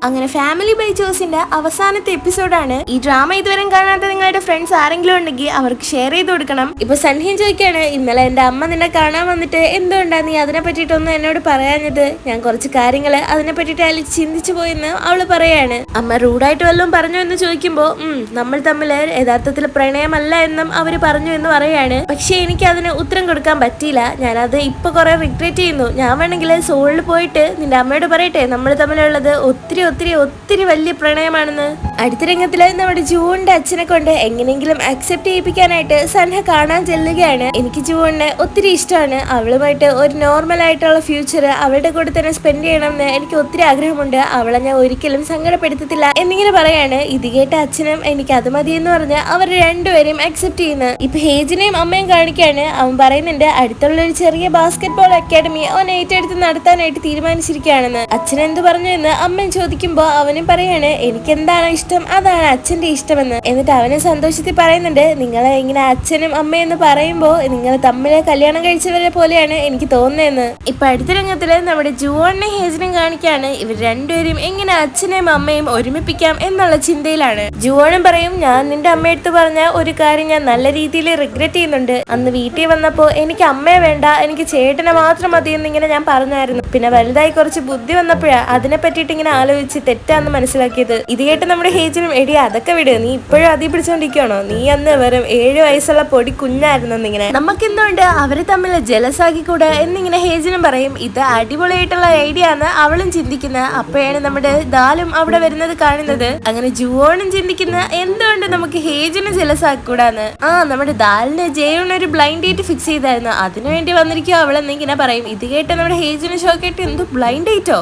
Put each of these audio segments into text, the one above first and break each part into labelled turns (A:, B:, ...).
A: അങ്ങനെ family by ചോയ്സിന്റെ അവസാനത്തെ എപ്പിസോഡാണ്. ഈ ഡ്രാമ ഇതുവരെ കാണാത്ത നിങ്ങളുടെ ഫ്രണ്ട്സ് ആരെങ്കിലും ഉണ്ടെങ്കിൽ അവർക്ക് ഷെയർ ചെയ്ത് കൊടുക്കണം. ഇപ്പൊ സൻഹീൻ ചോദിക്കാണ്, ഇന്നലെ എന്റെ അമ്മ നിന്നെ കാണാൻ വന്നിട്ട് എന്തുകൊണ്ടാ നീ അതിനെ പറ്റിയിട്ടൊന്നും എന്നോട് പറയാഞ്ഞത്? ഞാൻ കുറച്ച് കാര്യങ്ങള് അതിനെ പറ്റിയിട്ട് അതിൽ ചിന്തിച്ചു പോയെന്ന് അവള് പറയാണ്. അമ്മ റൂഡായിട്ട് വല്ലതും പറഞ്ഞു എന്ന് ചോദിക്കുമ്പോ നമ്മൾ തമ്മിൽ യഥാർത്ഥത്തിൽ പ്രണയമല്ല എന്നും അവര് പറഞ്ഞു എന്ന് പറയാണ്. പക്ഷെ എനിക്ക് അതിന് ഉത്തരം കൊടുക്കാൻ പറ്റിയില്ല. ഞാനത് ഇപ്പൊ കുറെ റിഗ്രറ്റ് ചെയ്യുന്നു. ഞാൻ വേണമെങ്കിൽ സോളിൽ പോയിട്ട് നിന്റെ അമ്മയോട് പറയട്ടെ, നമ്മൾ തമ്മിലുള്ളത് ഒത്തിരി ഒത്തിരി ഒത്തിരി വലിയ പ്രണയമാണെന്ന്. അടുത്ത രംഗത്തില് നമ്മുടെ ജൂണിന്റെ അച്ഛനെ കൊണ്ട് എങ്ങനെയെങ്കിലും അക്സെപ്റ്റ് ചെയ്യിപ്പിക്കാനായിട്ട് സൻഹ കാണാൻ ചെല്ലുകയാണ്. എനിക്ക് ജൂണിനെ ഒത്തിരി ഇഷ്ടമാണ്. അവളുമായിട്ട് ഒരു നോർമൽ ആയിട്ടുള്ള ഫ്യൂച്ചർ അവളുടെ കൂടെ തന്നെ സ്പെൻഡ് ചെയ്യണമെന്ന് എനിക്ക് ഒത്തിരി ആഗ്രഹമുണ്ട്. അവളെ ഞാൻ ഒരിക്കലും സങ്കടപ്പെടുത്തത്തില്ല എന്നിങ്ങനെ പറയാണ്. ഇത് കേട്ട അച്ഛനും എനിക്ക് അത് മതി എന്ന് പറഞ്ഞ് അവർ രണ്ടുപേരും അക്സെപ്റ്റ് ചെയ്യുന്നു. ഇപ്പൊ ഹേജിനെയും അമ്മയും കാണിക്കാണ്. അവൻ പറയുന്നുണ്ട് അടുത്തുള്ള ഒരു ചെറിയ ബാസ്കറ്റ് ബോൾ അക്കാഡമി അവൻ ഏറ്റെടുത്ത് നടത്താനായിട്ട് തീരുമാനിച്ചിരിക്കുകയാണെന്ന്. അച്ഛൻ എന്ത് പറഞ്ഞു എന്ന് അമ്മയും ചോദിക്കുമ്പോ അവനും പറയാണ്, എനിക്ക് എന്താണോ ഇഷ്ടം അതാണ് അച്ഛന്റെ ഇഷ്ടമെന്ന്. എന്നിട്ട് അവനെ സന്തോഷത്തിൽ പറയുന്നുണ്ട്, നിങ്ങളെ ഇങ്ങനെ അച്ഛനും അമ്മയെന്ന് പറയുമ്പോ നിങ്ങൾ തമ്മിലെ കല്യാണം കഴിച്ചവരെ പോലെയാണ് എനിക്ക് തോന്നുന്നതെന്ന്. ഇപ്പൊ അടുത്ത രംഗത്തില് നമ്മുടെ ജുവോണിനെ ഹേജിനും കാണിക്കാണ്. ഇവർ രണ്ടുപേരും എങ്ങനെ അച്ഛനെയും അമ്മയും ഒരുമിപ്പിക്കാം എന്നുള്ള ചിന്തയിലാണ്. ജുവോണും പറയും, ഞാൻ നിന്റെ അമ്മയടുത്ത് പറഞ്ഞ ഒരു കാര്യം ഞാൻ നല്ല രീതിയിൽ റിഗ്രറ്റ് ചെയ്യുന്നുണ്ട്. അന്ന് വീട്ടിൽ വന്നപ്പോ എനിക്ക് അമ്മയെ വേണ്ട, എനിക്ക് ചേട്ടനെ മാത്രം മതി എന്നിങ്ങനെ ഞാൻ പറഞ്ഞായിരുന്നു. പിന്നെ വലുതായി കുറച്ച് ബുദ്ധി വന്നപ്പോഴാ അതിനെ പറ്റിയിട്ട് ഇങ്ങനെ ആലോചിച്ച് തെറ്റാന്ന് മനസ്സിലാക്കിയത്. ഇത് കേട്ട് നമ്മുടെ ഹേജിനും, എടി അതൊക്കെ വിട്, നീ ഇപ്പോഴും അതി പിടിച്ചോണ്ടിരിക്കണോ? നീ അന്ന് വെറും 7 വയസ്സുള്ള പൊടി കുഞ്ഞായിരുന്നെന്നിങ്ങനെ. നമുക്കെന്തുകൊണ്ട് അവര് തമ്മിൽ ജലസാക്കിക്കൂടെ എന്നിങ്ങനെ ഹേജിനും പറയും. ഇത് അടിപൊളിയായിട്ടുള്ള ഐഡിയ ആണ് അവളും ചിന്തിക്കുന്നത്. അപ്പോഴാണ് നമ്മുടെ ദാലും അവിടെ വരുന്നത് കാണുന്നത്. അങ്ങനെ ജുവോണും ചിന്തിക്കുന്ന, എന്തുകൊണ്ട് നമുക്ക് ഹേജിന് ജലസാക്കിക്കൂടാന്ന്. നമ്മുടെ ദാലിന് ജയോണ് ഒരു ബ്ലൈൻഡ് ഡേറ്റ് ഫിക്സ് ചെയ്തായിരുന്നു, അതിനുവേണ്ടി വന്നിരിക്കും അവളെന്നിങ്ങനെ പറയും. ഇത് കേട്ട് നമ്മുടെ ഹേജിന് ഷോക്കേട്ട്, എന്തോ ബ്ലൈൻഡ് ഡേറ്റോ?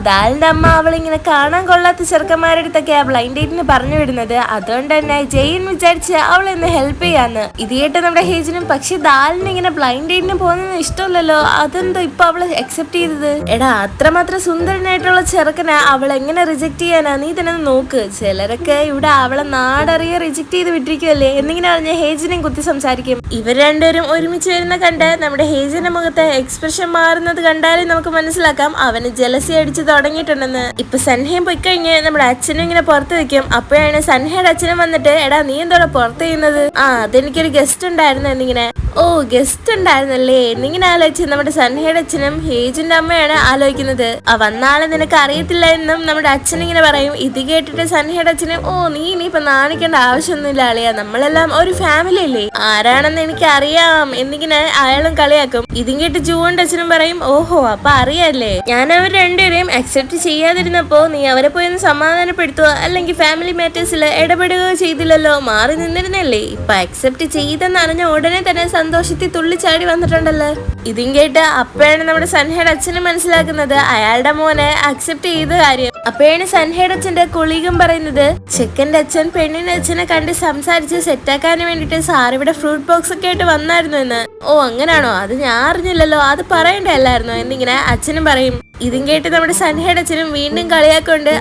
A: ദാലിന്റെ അമ്മ അവളിങ്ങനെ കാണാൻ കൊള്ളാത്ത ചെറുക്കന്മാരുടെ അടുത്തൊക്കെയാ ബ്ലൈൻഡ് ഡേറ്റിന് പറഞ്ഞു വിടുന്നത്. അതുകൊണ്ട് തന്നെ ജയിൻ വിചാരിച്ച് അവളെ ഒന്ന് ഹെൽപ്പ് ചെയ്യാന്ന്. ഇത് കേട്ട് നമ്മുടെ ഹേജിനും, പക്ഷെ ദാലിന് ഇങ്ങനെ ബ്ലൈൻഡ് ഡേറ്റിന് പോകുന്നത് ഇഷ്ടമല്ലല്ലോ, അതെന്തോ ഇപ്പൊ അവള് അക്സെപ്റ്റ് ചെയ്തത്? എടാ അത്രമാത്രം സുന്ദരനായിട്ടുള്ള ചെറുക്കനെ അവൾ എങ്ങനെ റിജക്ട് ചെയ്യാനാ? നീ തന്നെ നോക്ക്. ചിലരൊക്കെ ഇവിടെ അവളെ നാടറിയ റിജക്ട് ചെയ്ത് വിട്ടിരിക്കുമല്ലേ എന്നിങ്ങനെ പറഞ്ഞ ഹേജിനെയും കുത്തി സംസാരിക്കും. ഇവർ രണ്ടുപേരും ഒരുമിച്ച് വരുന്ന കണ്ട് നമ്മുടെ ഹേജിന്റെ മുഖത്തെ എക്സ്പ്രഷൻ മാറുന്നത് കണ്ടാലും നമുക്ക് മനസ്സിലാക്കാം അവന് ജലസി അടിച്ച് തുടങ്ങിയിട്ടുണ്ടെന്ന്. ഇപ്പൊ സൻഹയും പോയി കഴിഞ്ഞ് നമ്മുടെ അച്ഛനും ഇങ്ങനെ പുറത്ത് വെക്കും. അപ്പോഴാണ് സൻഹയുടെ അച്ഛനും വന്നിട്ട്, എടാ നീ എന്തോടെ പുറത്ത് ചെയ്യുന്നത്? അതെനിക്കൊരു ഗസ്റ്റ് ഉണ്ടായിരുന്നു എന്നിങ്ങനെ. ഓ ഗസ്റ്റ് ഉണ്ടായിരുന്നല്ലേ എന്നിങ്ങനെ ആലോചിച്ച് നമ്മുടെ സൻഹയുടെ അച്ഛനും ഹേജിന്റെ അമ്മയാണ് ആലോചിക്കുന്നത്. വന്നാളെ നിനക്ക് അറിയത്തില്ല എന്നും നമ്മുടെ അച്ഛൻ ഇങ്ങനെ പറയും. ഇത് കേട്ടിട്ട് സൻഹയുടെ അച്ഛനും, ഓ നീ ഇനിയിപ്പൊ നാണിക്കേണ്ട ആവശ്യമൊന്നുമില്ല അളിയാ, നമ്മളെല്ലാം ഒരു ഫാമിലി അല്ലേ, ആരാണെന്ന് എനിക്ക് അറിയാം എന്നിങ്ങനെ അയാളും കളിയാക്കും. ഇതും കേട്ട് ജൂവന്റെ അച്ഛനും പറയും, ഓഹോ അപ്പൊ അറിയാല്ലേ, ഞാൻ അവർ രണ്ടുപേരെയും അക്സെപ്റ്റ് ചെയ്യാതിരുന്നപ്പോ നീ അവരെ പോയി ഒന്ന് സമാധാനപ്പെടുത്തുക അല്ലെങ്കിൽ ഫാമിലി മാറ്റേഴ്സിൽ ഇടപെടുകയോ ചെയ്തില്ലല്ലോ, മാറി നിന്നിരുന്നല്ലേ, ഇപ്പൊ അക്സെപ്റ്റ് ചെയ്തെന്ന് അറിഞ്ഞ ഉടനെ തന്നെ സന്തോഷത്തിൽ തുള്ളിച്ചാടി വന്നിട്ടുണ്ടല്ലോ. ഇതും കേട്ട് അപ്പോഴാണ് നമ്മുടെ സൻഹയുടെ അച്ഛനും മനസ്സിലാക്കുന്നത് അയാളുടെ മോനെ അക്സെപ്റ്റ് ചെയ്ത കാര്യം. അപ്പോഴാണ് സൻഹയുടെ അച്ഛന്റെ കൊളീഗും പറയുന്നത്, ചെക്കന്റെ അച്ഛൻ പെണ്ണിന്റെ അച്ഛനെ കണ്ട് സംസാരിച്ച് സെറ്റാക്കാൻ വേണ്ടിട്ട് സാർ ഇവിടെ ഫ്രൂട്ട് ബോക്സ് ഒക്കെ ആയിട്ട് വന്നായിരുന്നു എന്ന്. ഓ അങ്ങനാണോ? അത് ഞാൻ അറിഞ്ഞില്ലല്ലോ, അത് പറയണ്ടല്ലായിരുന്നോ എന്നിങ്ങനെ അച്ഛനും പറയും. ഇതും കേട്ട് നമ്മുടെ സൻഹയുടെ അച്ഛനും വീണ്ടും കളിയാക്കൊണ്ട്,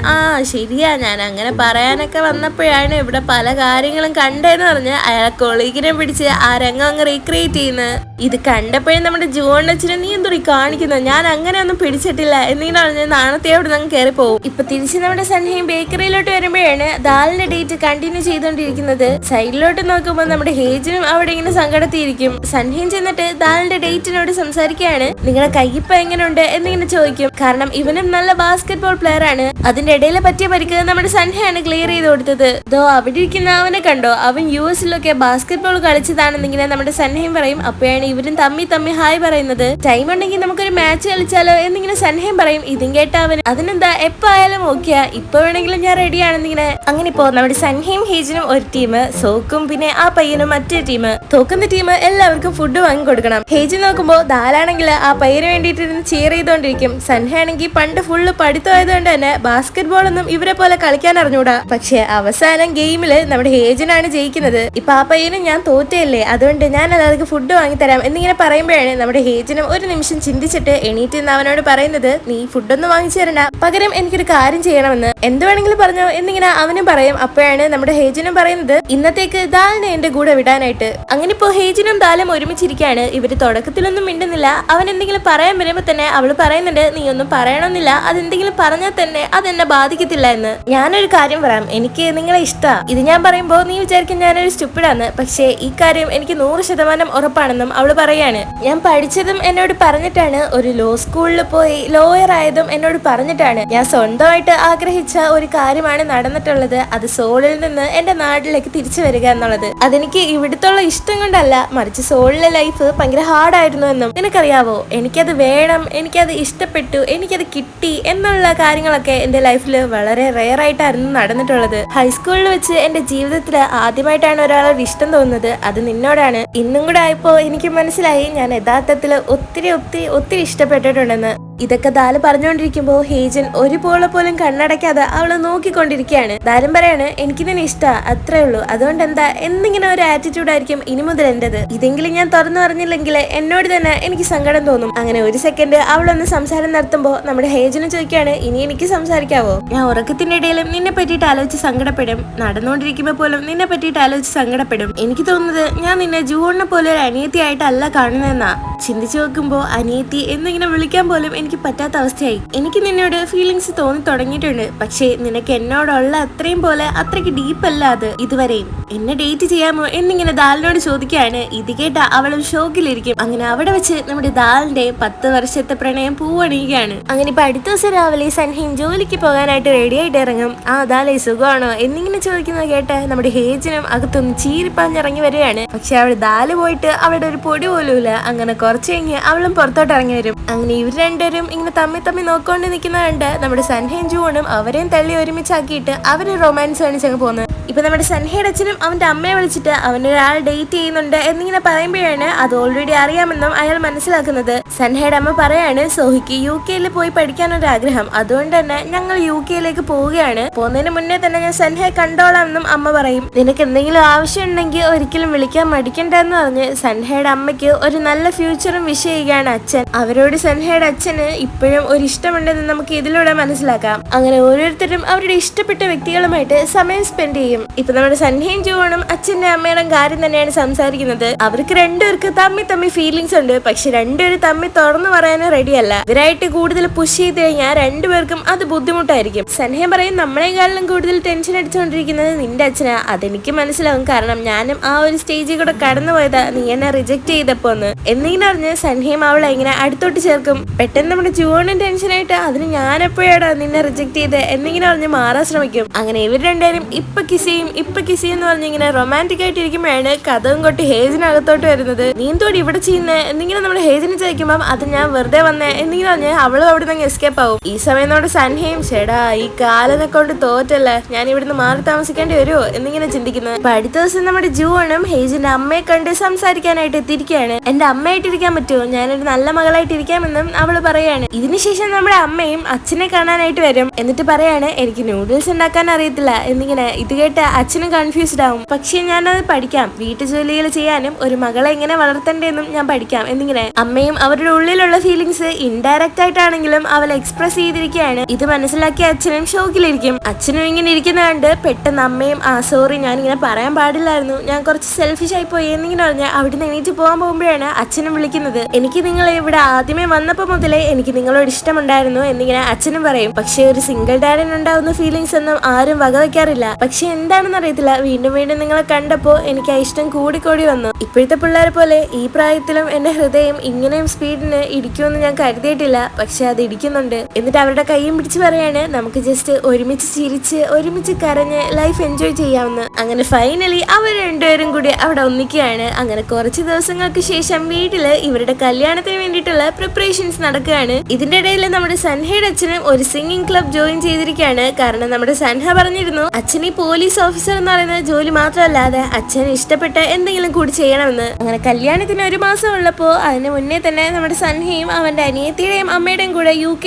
A: ശരിയാ, ഞാൻ അങ്ങനെ പറയാനൊക്കെ വന്നപ്പോഴാണ് ഇവിടെ പല കാര്യങ്ങളും കണ്ടേന്ന് പറഞ്ഞ് അയാളെ കൊളീഗിനെ പിടിച്ച് ആ രംഗം അങ്ങ് റീക്രിയേറ്റ് ചെയ്യുന്നത്. ഇത് കണ്ടപ്പോഴും നമ്മുടെ ജോണിന്റെ അച്ഛനും, നീ എന്തൊരു കാണിക്കുന്നത്, ഞാൻ അങ്ങനെ ഒന്നും പിടിച്ചിട്ടില്ല എന്നിങ്ങനെ പറഞ്ഞ് നാണത്തോട് അങ്ങ് കയറി പോകും. ഇപ്പൊ തിരിച്ച് നമ്മുടെ സൻഹയും ബേക്കറിയിലോട്ട് വരുമ്പോഴാണ് ദാലിന്റെ ഡേറ്റ് കണ്ടിന്യൂ ചെയ്തോണ്ടിരിക്കുന്നത്. സൈഡിലോട്ട് നോക്കുമ്പോൾ നമ്മുടെ ഹേജിനും അവിടെ ഇങ്ങനെ സങ്കടത്തിയിരിക്കും. സൻഹയും ചെന്നിട്ട് ദാലിന്റെ ഡേറ്റിനോട് സംസാരിക്കുകയാണ്. നിങ്ങളുടെ കയ്യിപ്പ എങ്ങനെയുണ്ട് എന്നിങ്ങനെ ചോദിക്കും. കാരണം ഇവനും നല്ല ബാസ്കറ്റ് ബോൾ പ്ലെയർ ആണ്. അതിന്റെ ഇടയിൽ പറ്റിയ പരിക്ക് നമ്മുടെ സൻഹയാണ് ക്ലിയർ ചെയ്ത് കൊടുത്തത്. ദോ അവിടെ ഇരിക്കുന്ന അവനെ കണ്ടോ, അവൻ US-ലൊക്കെ ബാസ്കറ്റ് ബോൾ കളിച്ചതാണെന്നിങ്ങനെ നമ്മുടെ സൻഹയും പറയും. അപ്പോഴാണ് ഇവരും തമ്മി ഹായ് പറയുന്നത്. ടൈം ഉണ്ടെങ്കിൽ നമുക്കൊരു മാച്ച് കളിച്ചാലോ എന്നിങ്ങനെ സൻഹയും പറയും. ഇതും കേട്ട അവൻ, അതിനെന്താ എപ്പായാലും ഓക്കെയാ, ഇപ്പൊ വേണമെങ്കിലും ഞാൻ റെഡിയാണെന്നിങ്ങനെ. അങ്ങനെ ഇപ്പോ നമ്മുടെ സൻഹയും ഹേജിനും ഒരു ടീം, സോക്കും പിന്നെ ആ പയ്യനും മറ്റേ ടീം. തോക്കുന്ന ടീം എല്ലാവർക്കും ഫുഡ് വാങ്ങി കൊടുക്കണം. ഹേജി നോക്കുമ്പോ ദാലാണെങ്കിൽ ആ പയ്യന് വേണ്ടിയിട്ട് ചിയർ ചെയ്തോണ്ടിരിക്കും. സൻഹയാണെങ്കിൽ പണ്ട് ഫുള്ള് പഠിത്തമായതുകൊണ്ട് തന്നെ ബാസ്കറ്റ് ബോൾ ഒന്നും ഇവരെ പോലെ കളിക്കാൻ അറിഞ്ഞൂടാ. പക്ഷെ അവസാനം ഗെയിമില് നമ്മുടെ ഹേജിനാണ് ജയിക്കുന്നത്. ഇപ്പൊ ആ പയ്യനും, ഞാൻ തോറ്റയല്ലേ, അതുകൊണ്ട് ഞാൻ അതൊക്കെ ഫുഡ് വാങ്ങിത്തരാം എന്നിങ്ങനെ പറയുമ്പോഴാണ് നമ്മുടെ ഹേജിനും ഒരു നിമിഷം ചിന്തിച്ചിട്ട് എണീറ്റ് നിന്ന് അവനോട് പറയുന്നത്, നീ ഫുഡൊന്നും വാങ്ങിച്ചു തരണ്ട, പകരം എനിക്കൊരു കാര്യം ചെയ്യണമെന്ന്. എന്ത് വേണമെങ്കിലും പറഞ്ഞോ എന്നിങ്ങനെ അവനും പറയും. അപ്പോഴാണ് നമ്മുടെ ഹേജിനും പറയുന്നത്, ഇന്നത്തേക്ക് ദാലിനെ എന്റെ കൂടെ വിടാനായിട്ട്. അങ്ങനെ ഇപ്പോ ഹേജിനും ദാലും ഒരുമിച്ചിരിക്കുകയാണ്. ഇവര് തുടക്കത്തിലൊന്നും മിണ്ടുന്നില്ല. അവൻ എന്തെങ്കിലും പറയാൻ വരുമ്പോ തന്നെ അവള് പറയുന്നുണ്ട്, നീ ഒന്നും പറയണമെന്നില്ല, അതെന്തെങ്കിലും പറഞ്ഞാൽ തന്നെ അതെന്നെ ബാധിക്കത്തില്ല എന്ന്. ഞാനൊരു കാര്യം പറയാം, എനിക്ക് നിങ്ങളെ ഇഷ്ടമാണ്. ഇത് ഞാൻ പറയുമ്പോൾ നീ വിചാരിക്കും ഞാനൊരു സ്റ്റുപ്പിഡാന്ന്, പക്ഷേ ഈ കാര്യം എനിക്ക് 100% ഉറപ്പാണെന്നും അവള് പറയാണ്. ഞാൻ പഠിച്ചതും എന്നോട് പറഞ്ഞിട്ടാണ്, ഒരു ലോ സ്കൂളിൽ പോയി ലോയർ ആയതും എന്നോട് പറഞ്ഞിട്ടാണ്. ഞാൻ സ്വന്തമായിട്ട് ആഗ്രഹിച്ച ഒരു കാര്യമാണ് നടന്നിട്ടുള്ളത്. അത് സോളിൽ നിന്ന് എന്റെ നാട്ടിലേക്ക് തിരിച്ചു വരിക എന്നുള്ളത്. അതെനിക്ക് ഇവിടുത്തുള്ള ഇഷ്ടം കൊണ്ടല്ല, മറിച്ച് സോളിലെ ലൈഫ് ഭയങ്കര ഹാർഡായിരുന്നു എന്നും നിനക്കറിയാവോ. എനിക്കത് വേണം, എനിക്കത് ഇഷ്ടപ്പെട്ടു, എനിക്കത് കിട്ടി എന്നുള്ള കാര്യങ്ങളൊക്കെ എന്റെ ലൈഫിൽ വളരെ റെയർ ആയിട്ടായിരുന്നു നടന്നിട്ടുള്ളത്. ഹൈസ്കൂളിൽ വെച്ച് എന്റെ ജീവിതത്തിൽ ആദ്യമായിട്ടാണ് ഒരാളോട് ഇഷ്ടം തോന്നുന്നത്. അത് നിന്നോടാണ്. ഇന്നും കൂടെ ആയപ്പോ എനിക്ക് മനസ്സിലായി ഞാൻ യഥാർത്ഥത്തിൽ ഒത്തിരി ഒത്തിരി ഒത്തിരി ഇഷ്ടപ്പെട്ടിട്ടുണ്ടെന്ന്. ഇതൊക്കെ ദാല് പറഞ്ഞുകൊണ്ടിരിക്കുമ്പോ ഹേജൻ ഒരുപോലെ പോലും കണ്ണടയ്ക്കാതെ അവളെ നോക്കിക്കൊണ്ടിരിക്കുകയാണ്. ദാലും പറയാണ്, എനിക്ക് നിന്നെ ഇഷ്ടാ, അത്രേ ഉള്ളൂ. അതുകൊണ്ട് എന്താ എന്നിങ്ങനെ ഒരു ആറ്റിറ്റ്യൂഡ് ആയിരിക്കും ഇനി മുതൽ എന്റേത്. ഇതെങ്കിലും ഞാൻ തുറന്നു പറഞ്ഞില്ലെങ്കിൽ എന്നോട് തന്നെ എനിക്ക് സങ്കടം തോന്നും. അങ്ങനെ ഒരു സെക്കൻഡ് അവളൊന്ന് സംസാരം നടത്തുമ്പോ നമ്മുടെ ഹേജന് ചോദിക്കുകയാണ്, ഇനി എനിക്ക് സംസാരിക്കാവോ? ഞാൻ ഉറക്കത്തിന്റെ ഇടയിലും നിന്നെ പറ്റിയിട്ട് ആലോചിച്ച് സങ്കടപ്പെടും, നടന്നുകൊണ്ടിരിക്കുമ്പോ പോലും നിന്നെ പറ്റിയിട്ട് ആലോചിച്ച് സങ്കടപ്പെടും. എനിക്ക് തോന്നുന്നത് ഞാൻ നിന്നെ ജൂണിനെ പോലെ ഒരു അനിയത്തിയായിട്ടല്ല കാണുന്നതെന്നാ. ചിന്തിച്ചു നോക്കുമ്പോ അനിയത്തി എന്നിങ്ങനെ വിളിക്കാൻ പോലും എനിക്ക് പറ്റാത്ത അവസ്ഥയായി. എനിക്ക് നിന്നോട് ഫീലിങ്സ് തോന്നി തുടങ്ങിയിട്ടുണ്ട്, പക്ഷേ നിനക്ക് എന്നോടുള്ള അത്രയും പോലെ അത്രയ്ക്ക് ഡീപ്പ് അല്ല അത് ഇതുവരെയും. എന്നെ ഡേറ്റ് ചെയ്യാമോ എന്നിങ്ങനെ ദാലിനോട് ചോദിക്കുകയാണ്. ഇത് കേട്ട അവളും ഷോക്കിലിരിക്കും. അങ്ങനെ അവിടെ വെച്ച് നമ്മുടെ ദാലിന്റെ 10 വർഷത്തെ പ്രണയം പൂവണിയുകയാണ്. അങ്ങനെ ഇപ്പൊ അടുത്ത ദിവസം രാവിലെ സൻഹീൻ ജോലിക്ക് പോകാനായിട്ട് റെഡി ആയിട്ട് ഇറങ്ങും. ദാലേ സുഖമാണോ എന്നിങ്ങനെ ചോദിക്കുന്നത് കേട്ട് നമ്മുടെ ഹേജനും അകത്തൊന്ന് ചീരിപ്പാഞ്ഞിറങ്ങി വരികയാണ്. പക്ഷെ അവിടെ ദാല് പോയിട്ട് അവിടെ ഒരു പൊടി പോലും ഇല്ല. അങ്ങനെ കുറച്ച് കഴിഞ്ഞ് അവളും പുറത്തോട്ട് ഇറങ്ങി വരും. അങ്ങനെ ഇവർ രണ്ടുപേരും ഇങ്ങനെ തമ്മി നോക്കൊണ്ട് നിൽക്കുന്ന കണ്ട് നമ്മുടെ സൻഹയും ജൂണും അവരെയും തള്ളി ഒരുമിച്ചാക്കിയിട്ട് അവര് റൊമാൻസ് കാണിച്ചങ്ങ് പോകുന്നത്. ഇപ്പൊ നമ്മുടെ സൻഹയുടെ അച്ഛനും അവന്റെ അമ്മയെ വിളിച്ചിട്ട് അവനൊരാൾ ഡേറ്റ് ചെയ്യുന്നുണ്ട് എന്നിങ്ങനെ പറയുമ്പോഴാണ് അത് ഓൾറെഡി അറിയാമെന്നും അയാൾ മനസ്സിലാക്കുന്നത്. സൻഹയുടെ അമ്മ പറയാണ്, സോഹിക്ക് UK പോയി പഠിക്കാനൊരാഗ്രഹം, അതുകൊണ്ട് തന്നെ ഞങ്ങൾ UK പോവുകയാണ്. പോകുന്നതിന് മുന്നേ തന്നെ ഞാൻ സൻഹയെ കണ്ടോളാം എന്നും അമ്മ പറയും. നിനക്ക് എന്തെങ്കിലും ആവശ്യം ഉണ്ടെങ്കിൽ ഒരിക്കലും വിളിക്കാൻ മടിക്കണ്ടെന്ന് പറഞ്ഞ് സൻഹയുടെ അമ്മയ്ക്ക് ഒരു നല്ല ഫ്യൂച്ചറും വിഷ് ചെയ്യുകയാണ് അച്ഛൻ. അവരോട് സൻഹയുടെ അച്ഛന് ഇപ്പോഴും ഒരു ഇഷ്ടമുണ്ടെന്ന് നമുക്ക് ഇതിലൂടെ മനസ്സിലാക്കാം. അങ്ങനെ ഓരോരുത്തരും അവരുടെ ഇഷ്ടപ്പെട്ട വ്യക്തികളുമായിട്ട് സമയം സ്പെൻഡ് ചെയ്യും. ഇപ്പൊ നമ്മുടെ സൻഹയും ജൂണും അച്ഛന്റെ അമ്മയുടെ കാര്യം തന്നെയാണ് സംസാരിക്കുന്നത്. അവർക്ക് രണ്ടുപേർക്ക് തമ്മി ഫീലിങ്സ് ഉണ്ട്, പക്ഷെ രണ്ടുപേരും തമ്മിൽ തുറന്നു പറയാനും റെഡിയല്ല. ഇവരായിട്ട് കൂടുതൽ പുഷ് ചെയ്ത് കഴിഞ്ഞാൽ രണ്ടുപേർക്കും അത് ബുദ്ധിമുട്ടായിരിക്കും. സൻഹ പറയും, നമ്മളെക്കാളും കൂടുതൽ ടെൻഷൻ അടിച്ചുകൊണ്ടിരിക്കുന്നത് നിന്റെ അച്ഛനാ. അതെനിക്ക് മനസ്സിലാവും, കാരണം ഞാനും ആ ഒരു സ്റ്റേജിൽ കൂടെ കടന്നു പോയതാ നീ എന്നെ റിജക്ട് ചെയ്തപ്പോന്ന് എന്നിങ്ങനെ പറഞ്ഞ് സൻഹയും അവളെ ഇങ്ങനെ അടുത്തോട്ട് ചേർക്കും. പെട്ടെന്ന് നമ്മുടെ ജൂണും ടെൻഷനായിട്ട് അതിന് ഞാൻ എപ്പോഴാടാ നിന്നെ റിജക്ട് ചെയ്ത് എന്നിങ്ങനെ പറഞ്ഞ് മാറാൻ ശ്രമിക്കും. അങ്ങനെ ഇവർ രണ്ടുപേരും ഇപ്പൊ കിസ് ചെയ്യും എന്ന് പറഞ്ഞ് ഇങ്ങനെ റൊമാൻറ്റിക് ആയിട്ട് ഇരിക്കുമ്പോഴാണ് കഥവും കൊട്ടി ഹേജിനകത്തോട്ട് വരുന്നത്. നീന്തോടി ഇവിടെ ചെയ്യുന്നത് എന്നിങ്ങനെ നമ്മുടെ ഹേജിന് ചോദിക്കുമ്പോൾ അത് ഞാൻ വെറുതെ വന്നേ എന്നിങ്ങനെ പറഞ്ഞ് അവളും അവിടെ നിന്ന് എസ്കേപ്പ് ആവും. ഈ സമയം നമ്മുടെ സൻഹയും ചേടാ ഈ കാലനെ കൊണ്ട് തോറ്റല്ലേ, ഞാൻ ഇവിടുന്ന് മാറി താമസിക്കേണ്ടി വരുമോ എന്നിങ്ങനെ ചിന്തിക്കുന്നത്. അപ്പൊ അടുത്ത ദിവസം നമ്മുടെ ജൂണും ഹേജിന്റെ അമ്മയെ കണ്ട് സംസാരിക്കാനായിട്ട് എത്തിയിരിക്കുകയാണ്. എന്റെ അമ്മയായിട്ടിരിക്കാൻ പറ്റുമോ, ഞാനൊരു നല്ല മകളായിട്ടിരിക്കാമെന്നും അവള് പറയാണ്. ഇതിനുശേഷം നമ്മുടെ അമ്മയും അച്ഛനെ കാണാനായിട്ട് വരും. എന്നിട്ട് പറയാണ്, എനിക്ക് നൂഡിൽസ് ഉണ്ടാക്കാൻ അറിയത്തില്ല എന്നിങ്ങനെ. ഇത് കേട്ട് അച്ഛനും കൺഫ്യൂസ്ഡ് ആവും. പക്ഷെ ഞാനത് പഠിക്കാം, വീട്ടുജോലികൾ ചെയ്യാനും ഒരു മകളെ എങ്ങനെ വളർത്തണ്ടെന്നും ഞാൻ പഠിക്കാം എന്നിങ്ങനെ. അമ്മയും അവരുടെ ഉള്ളിലുള്ള ഫീലിങ്സ് ഇൻഡയറക്റ്റ് ആയിട്ടാണെങ്കിലും അവൾ എക്സ്പ്രസ് ചെയ്തിരിക്കുകയാണ്. ഇത് മനസ്സിലാക്കിയ അച്ഛനും ഷോക്കിലിരിക്കും. അച്ഛനും ഇങ്ങനെ ഇരിക്കുന്ന കണ്ട് പെട്ടെന്ന് അമ്മയും സോറി ഞാൻ ഇങ്ങനെ പറയാൻ പാടില്ലായിരുന്നു, ഞാൻ കുറച്ച് സെൽഫിഷ് ആയി പോയി എന്നിങ്ങനെ പറഞ്ഞ് അവിടുന്ന് എണീറ്റ് പോകാൻ പോകുമ്പോഴാണ് അച്ഛനും വിളിക്കുന്നത്. എനിക്ക് നിങ്ങളെ ഇവിടെ ആദ്യമേ വന്നപ്പോ മുതലേ എനിക്ക് നിങ്ങളോട് ഇഷ്ടമുണ്ടായിരുന്നു എന്നിങ്ങനെ അച്ഛനും പറയും. പക്ഷെ ഒരു സിംഗിൾ ഡാഡിന് ഉണ്ടാവുന്ന ഫീലിങ്സ് ഒന്നും ആരും വകവയ്ക്കാറില്ല. പക്ഷെ എന്താണെന്ന് അറിയത്തില്ല, വീണ്ടും നിങ്ങളെ കണ്ടപ്പോ എനിക്ക് ആ ഇഷ്ടം കൂടിക്കൂടി വന്നു. ഇപ്പോഴത്തെ പിള്ളേരെ പോലെ ഈ പ്രായത്തിലും എന്റെ ഹൃദയം ഇങ്ങനെയും സ്പീഡിന് ഇടിക്കുമെന്ന് ഞാൻ കരുതിയിട്ടില്ല, പക്ഷെ അത് ഇടിക്കുന്നുണ്ട്. എന്നിട്ട് അവരുടെ കൈയും പിടിച്ച് പറയാണ്, നമുക്ക് ജസ്റ്റ് ഒരുമിച്ച് ചിരിച്ച് ഒരുമിച്ച് കരഞ്ഞ് ലൈഫ് എൻജോയ് ചെയ്യാമെന്ന്. അങ്ങനെ ഫൈനലി അവർ രണ്ടുപേരും കൂടി അവിടെ ഒന്നിക്കുകയാണ്. അങ്ങനെ കുറച്ച് ദിവസങ്ങൾക്ക് ശേഷം വീട്ടില് ഇവരുടെ കല്യാണത്തിന് വേണ്ടിയിട്ടുള്ള പ്രിപ്പറേഷൻസ് നടക്കുകയാണ്. ഇതിന്റെ ഇടയിൽ നമ്മുടെ സൻഹയുടെ അച്ഛനും ഒരു സിംഗിങ് ക്ലബ് ജോയിൻ ചെയ്തിരിക്കുകയാണ്. കാരണം നമ്മുടെ സൻഹ പറഞ്ഞിരുന്നു അച്ഛൻ ഈ പോലീസ് ഓഫീസർ എന്ന് പറയുന്ന ജോലി മാത്രമല്ലാതെ അച്ഛന് ഇഷ്ടപ്പെട്ട എന്തെങ്കിലും കൂടി ചെയ്യണമെന്ന്. അങ്ങനെ കല്യാണത്തിന് 1 മാസം ഉള്ളപ്പോ അതിന് മുന്നേ തന്നെ നമ്മുടെ സൻഹയും അവന്റെ അനിയത്തിയുടെയും അമ്മയുടെയും കൂടെ UK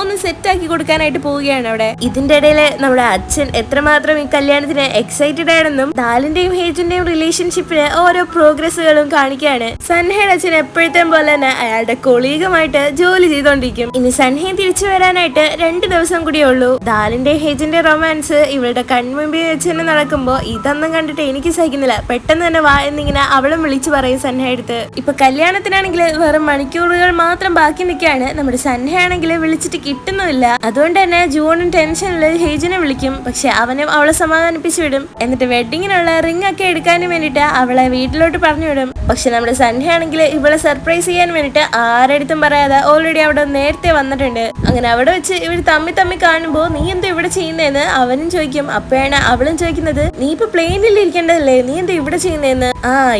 A: ഒന്ന് സെറ്റ് ആക്കി കൊടുക്കാനായിട്ട് പോവുകയാണ് അവിടെ. ഇതിന്റെ ഇടയിൽ നമ്മുടെ അച്ഛൻ എത്രമാത്രം ഈ കല്യാണത്തിന് എക്സൈറ്റഡ് ആണെന്നും ദാലിന്റെയും ഹേജിന്റെയും റിലേഷൻഷിപ്പിന് ഓരോ പ്രോഗ്രസ്സുകളും കാണിക്കുകയാണ്. സൻഹയുടെ അച്ഛൻ എപ്പോഴത്തെ പോലെ തന്നെ അയാളുടെ കൊളീഗുമായിട്ട് ജോലി ചെയ്തോണ്ടിരിക്കും. ഇനി സൻഹയെ തിരിച്ചു വരാനായിട്ട് 2 ദിവസം കൂടിയേ ഉള്ളൂ. ദാലിന്റെ ഹേജിന്റെ റൊമാൻസ് ഇവളുടെ കൺമുമ്പിൽ വെച്ച് തന്നെ നടക്കുമ്പോ ഇതാ അന്തം കണ്ടിട്ട് എനിക്ക് സഹിക്കുന്നില്ല, പെട്ടെന്ന് തന്നെ വാ എന്നിങ്ങനെ അവളും വിളിച്ചു പറയും സൻഹ എടുത്ത്. ഇപ്പൊ കല്യാണത്തിനാണെങ്കിൽ വെറും മണിക്കൂറുകൾ മാത്രം ബാക്കി നിൽക്കുകയാണ്. നമ്മുടെ സൻഹയാണെങ്കിൽ വിളിച്ചിട്ട് കിട്ടുന്നുമില്ല. അതുകൊണ്ട് തന്നെ ജൂണും ടെൻഷനിൽ ഹേജിനെ വിളിക്കും. പക്ഷെ അവനും അവളെ സമാധാനിപ്പിച്ചു വിടും. എന്നിട്ട് വെഡിങ്ങിനുള്ള റിംഗ് ഒക്കെ എടുക്കാനും വേണ്ടിട്ട് അവളെ വീട്ടിലോട്ട് പറഞ്ഞു വിടും. പക്ഷെ നമ്മുടെ സൻഹയാണെങ്കിൽ ഇവളെ സർപ്രൈസ് ചെയ്യാൻ വേണ്ടിട്ട് ആരടുത്തും പറയാതെ ഓൾറെഡി അവിടെ നേരത്തെ വന്നിട്ടുണ്ട്. അങ്ങനെ അവിടെ വെച്ച് ഇവർ തമ്മി കാണുമ്പോ നീ എന്താ ഇവിടെ ചെയ്യുന്നതെന്ന് അവനും ചോദിക്കും. അപ്പോഴാണ് അവളും ചോദിക്കുന്നത്, നീ ഇപ്പൊ പ്ലെയിനിൽ ഇരിക്കേണ്ടതല്ലേ, നീ എന്താ ഇവിടെ ചെയ്യുന്നതെന്ന്.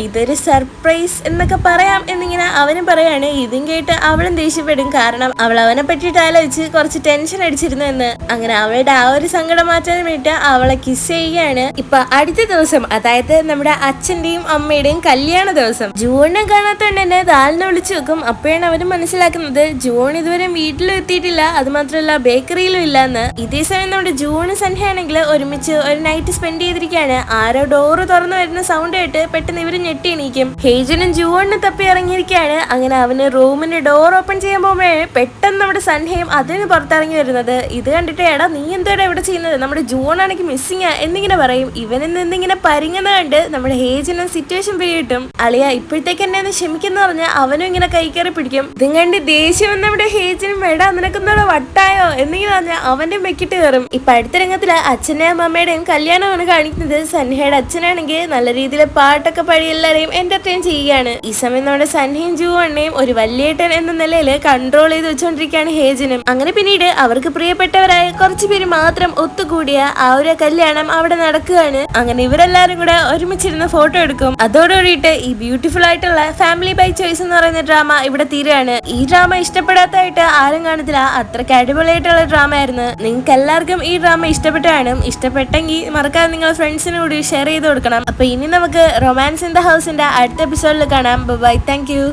A: ഇതൊരു സർപ്രൈസ് എന്നൊക്കെ പറയാം എന്നിങ്ങനെ അവനും പറയാണ്. ഇതും കേട്ട് അവളും ദേഷ്യപ്പെടും. കാരണം അവൾ അവനെ പറ്റിയിട്ട് ആലോചിച്ച് കുറച്ച് ടെൻഷൻ അടിച്ചിരുന്നു എന്ന്. അങ്ങനെ അവളുടെ ആ ഒരു സങ്കടം മാറ്റാൻ വേണ്ടിട്ട് അവളെ കിസ് ചെയ്യുകയാണ്. ഇപ്പൊ അടുത്ത ദിവസം, അതായത് നമ്മുടെ അച്ഛന്റെയും അമ്മയുടെയും കല്യാണ ദിവസം. ജൂണിനെ കാണാത്തോണ്ട് തന്നെ ദാലിനെ വിളിച്ചു വെക്കും. അപ്പോഴാണ് അവര് മനസ്സിലാക്കുന്നത് ജൂൺ ഇതുവരെ വീട്ടിലും എത്തിയിട്ടില്ല, അത് മാത്രമല്ല ബേക്കറിയിലും ഇല്ലെന്ന്. ഇതേ സമയം നമ്മുടെ ജൂൺ സൻഹയാണെങ്കിൽ ഒരുമിച്ച് ഒരു നൈറ്റ് സ്പെൻഡ് ചെയ്തിരിക്കുകയാണ്. ആരോ ഡോറ് തുറന്നു വരുന്ന സൗണ്ട് കേട്ട് പെട്ടെന്ന് ഇവര് ഞെട്ടി എണീക്കും. ഹേജനും ജൂണിന് തപ്പി ഇറങ്ങിയിരിക്കുകയാണ്. അങ്ങനെ അവന് റൂമിന്റെ ഡോർ ഓപ്പൺ ചെയ്യാൻ പോകുമ്പോഴേ പെട്ടെന്ന് നമ്മുടെ സൻഹയും അതിന് പുറത്തിറങ്ങി വരുന്നത്. ഇത് കണ്ടിട്ട് എടാ നീ എന്തോടാ ഇവിടെ ചെയ്യുന്നത്, നമ്മുടെ ജൂൺ ആണെങ്കിൽ മിസ്സിങ് എന്നിങ്ങനെ പറയും. ഇവനിൽ നിന്നിങ്ങനെ പരിങ്ങുന്ന കണ്ട് നമ്മുടെ ഹേജനും സിറ്റുവേഷൻ പിടികിട്ടും. അളിയ ഇപ്പോഴത്തേക്ക് എന്നെ ഒന്ന് ക്ഷമിക്കുന്ന പറഞ്ഞ് അവനും ഇങ്ങനെ കൈ കയറി പിടിക്കും. ഇതും കണ്ട് ദേഷ്യം നമ്മുടെ ഹേജനും എടാ നിനക്കെന്തോടെ വട്ടായോ എന്നിങ്ങനെ പറഞ്ഞ് അവന്റെ മെക്കിട്ട് കയറും. ഇപ്പൊ അടുത്ത രംഗത്തില് അച്ഛനെയും അമ്മയുടെയും കല്യാണമാണ് കാണിക്കുന്നത്. സൻഹയുടെ അച്ഛനാണെങ്കിൽ നല്ല രീതിയിൽ പാട്ടൊക്കെ പാടി എല്ലാരെയും എന്റർടൈൻ ചെയ്യുകയാണ്. ഈ സമയം നമ്മുടെ സൻഹയും ജൂവണ്ണയും ഒരു വലിയേട്ടൻ എന്ന നിലയിൽ കൺട്രോൾ ചെയ്ത് വെച്ചോണ്ടിരിക്കുകയാണ് ഹേജനും. അങ്ങനെ പിന്നീട് അവർക്ക് പ്രിയപ്പെട്ടവരായ കുറച്ചു പേര് മാത്രം ഒത്തുകൂടിയ ആ ഒരു കല്യാണം അവിടെ നടക്കുകയാണ്. അങ്ങനെ ഇവരെല്ലാരും കൂടെ ഒരുമിച്ചിരുന്ന് ഫോട്ടോ എടുക്കും. അതോടുകൂടിയിട്ട് ഈ ബ്യൂട്ടിഫുൾ ആയിട്ടുള്ള ഫാമിലി ബൈ ചോയ്സ് എന്ന് പറയുന്ന ഡ്രാമ ഇവിടെ തീരുകയാണ്. ഈ ഡ്രാമ ഇഷ്ടപ്പെടാത്തായിട്ട് ആരും കാണത്തില്ല, അത്രയ്ക്ക് അടിപൊളിയായിട്ടുള്ള ഡ്രാമ ആയിരുന്നു. നിങ്ങൾക്ക് എല്ലാവർക്കും ഈ ഡ്രാമ ഇഷ്ടപ്പെട്ടാണ്. ഇഷ്ടപ്പെട്ടെങ്കിൽ മറക്കാതെ നിങ്ങൾ ഫ്രണ്ട്സിന് കൂടി ഷെയർ ചെയ്ത് കൊടുക്കണം. അപ്പൊ ഇനി നമുക്ക് റൊമാൻസ് ഇൻ ദ ഹൗസിന്റെ അടുത്ത എപ്പിസോഡിൽ കാണാം. Bye, thank U.